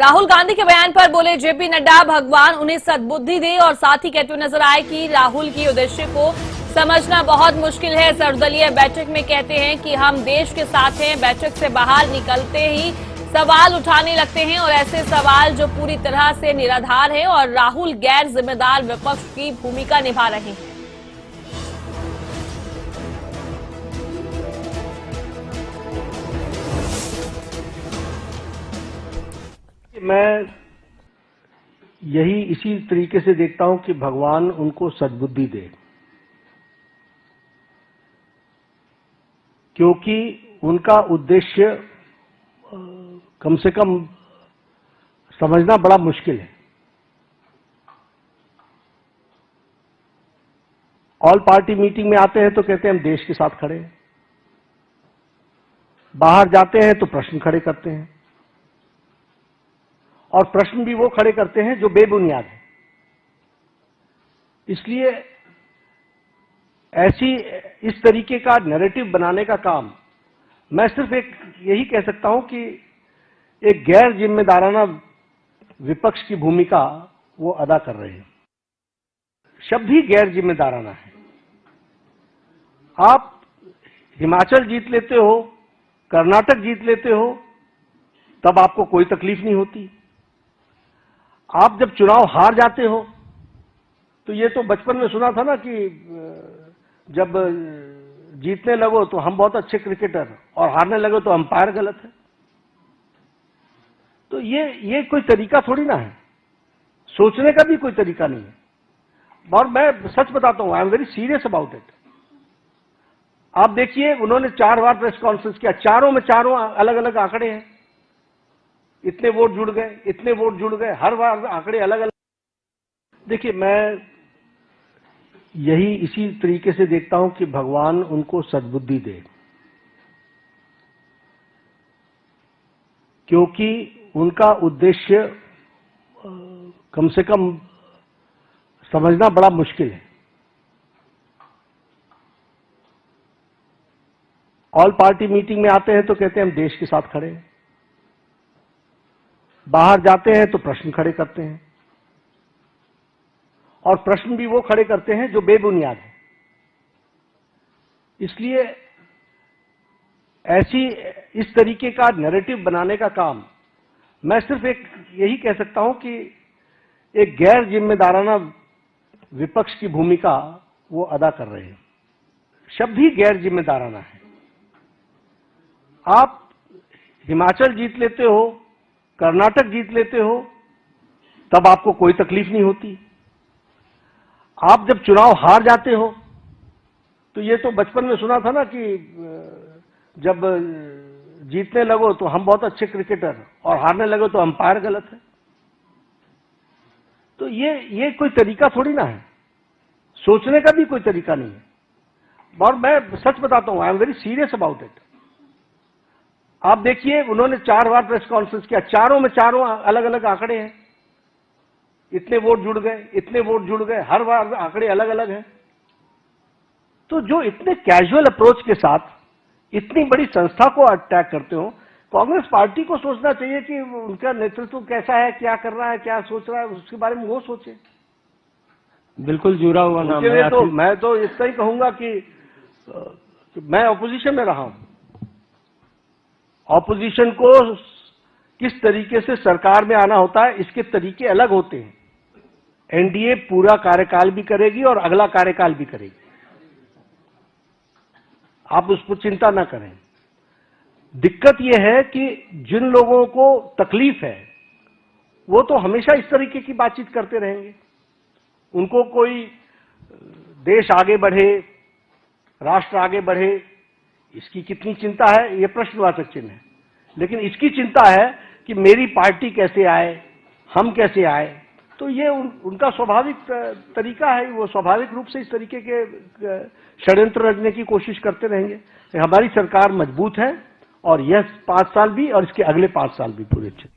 राहुल गांधी के बयान पर बोले जेपी नड्डा, भगवान उन्हें सद्बुद्धि दे और साथ ही कहते हुए नजर आए कि राहुल की उद्देश्य को समझना बहुत मुश्किल है। सर्वदलीय बैठक में कहते हैं कि हम देश के साथ हैं, बैठक से बाहर निकलते ही सवाल उठाने लगते हैं और ऐसे सवाल जो पूरी तरह से निराधार है और राहुल गैर जिम्मेदार विपक्ष की भूमिका निभा रहे हैं। मैं यही इसी तरीके से देखता हूं कि भगवान उनको सद्बुद्धि दे, क्योंकि उनका उद्देश्य कम से कम समझना बड़ा मुश्किल है। ऑल पार्टी मीटिंग में आते हैं तो कहते हैं हम देश के साथ खड़े हैं, बाहर जाते हैं तो प्रश्न खड़े करते हैं और प्रश्न भी वो खड़े करते हैं जो बेबुनियाद है। इसलिए इस तरीके का नैरेटिव बनाने का काम मैं सिर्फ यही कह सकता हूं कि एक गैर जिम्मेदाराना विपक्ष की भूमिका वो अदा कर रहे हैं। शब्द ही गैर जिम्मेदाराना है। आप हिमाचल जीत लेते हो, कर्नाटक जीत लेते हो, तब आपको कोई तकलीफ नहीं होती। आप जब चुनाव हार जाते हो तो ये तो बचपन में सुना था ना कि जब जीतने लगो तो हम बहुत अच्छे क्रिकेटर और हारने लगो तो अंपायर गलत है। तो ये कोई तरीका थोड़ी ना है, सोचने का भी कोई तरीका नहीं है। और मैं सच बताता हूं, I am very serious about it. आप देखिए, उन्होंने 4 बार प्रेस कॉन्फ्रेंस किया, चारों में चारों अलग अलग आंकड़े हैं। इतने वोट जुड़ गए, इतने वोट जुड़ गए, हर बार आंकड़े अलग अलग। देखिए, मैं यही इसी तरीके से देखता हूं कि भगवान उनको सद्बुद्धि दे, क्योंकि उनका उद्देश्य कम से कम समझना बड़ा मुश्किल है। ऑल पार्टी मीटिंग में आते हैं तो कहते हैं हम देश के साथ खड़े हैं, बाहर जाते हैं तो प्रश्न खड़े करते हैं और प्रश्न भी वो खड़े करते हैं जो बेबुनियाद है। इसलिए इस तरीके का नैरेटिव बनाने का काम मैं सिर्फ यही कह सकता हूं कि एक गैर जिम्मेदाराना विपक्ष की भूमिका वो अदा कर रहे हैं। शब्द ही गैर जिम्मेदाराना है। आप हिमाचल जीत लेते हो, कर्नाटक जीत लेते हो, तब आपको कोई तकलीफ नहीं होती। आप जब चुनाव हार जाते हो तो ये तो बचपन में सुना था ना कि जब जीतने लगो तो हम बहुत अच्छे क्रिकेटर और हारने लगो तो अंपायर गलत है। तो ये कोई तरीका थोड़ी ना है, सोचने का भी कोई तरीका नहीं है। और मैं सच बताता हूं, I am very serious about it. आप देखिए, उन्होंने 4 बार प्रेस कॉन्फ्रेंस किया, चारों में चारों अलग अलग आंकड़े हैं। इतने वोट जुड़ गए, इतने वोट जुड़ गए, हर बार आंकड़े अलग अलग हैं। तो जो इतने कैजुअल अप्रोच के साथ इतनी बड़ी संस्था को अटैक करते हो, कांग्रेस पार्टी को सोचना चाहिए कि उनका नेतृत्व कैसा है, क्या कर रहा है, क्या सोच रहा है, उसके बारे में वो सोचे। बिल्कुल जुड़ा हुआ नाम है। तो मैं तो इतना ही कहूंगा कि मैं ऑपोजिशन में रहा हूं। ऑपोजिशन को किस तरीके से सरकार में आना होता है, इसके तरीके अलग होते हैं। एनडीए पूरा कार्यकाल भी करेगी और अगला कार्यकाल भी करेगी, आप उस पर चिंता ना करें। दिक्कत यह है कि जिन लोगों को तकलीफ है वो तो हमेशा इस तरीके की बातचीत करते रहेंगे। उनको कोई देश आगे बढ़े, राष्ट्र आगे बढ़े, इसकी कितनी चिंता है ये प्रश्नवाचक चिन्ह है। लेकिन इसकी चिंता है कि मेरी पार्टी कैसे आए, हम कैसे आए। तो ये उनका स्वाभाविक तरीका है, वो स्वाभाविक रूप से इस तरीके के षड्यंत्र रचने की कोशिश करते रहेंगे। हमारी सरकार मजबूत है और यह 5 साल भी और इसके अगले 5 साल भी पूरे अच्छे।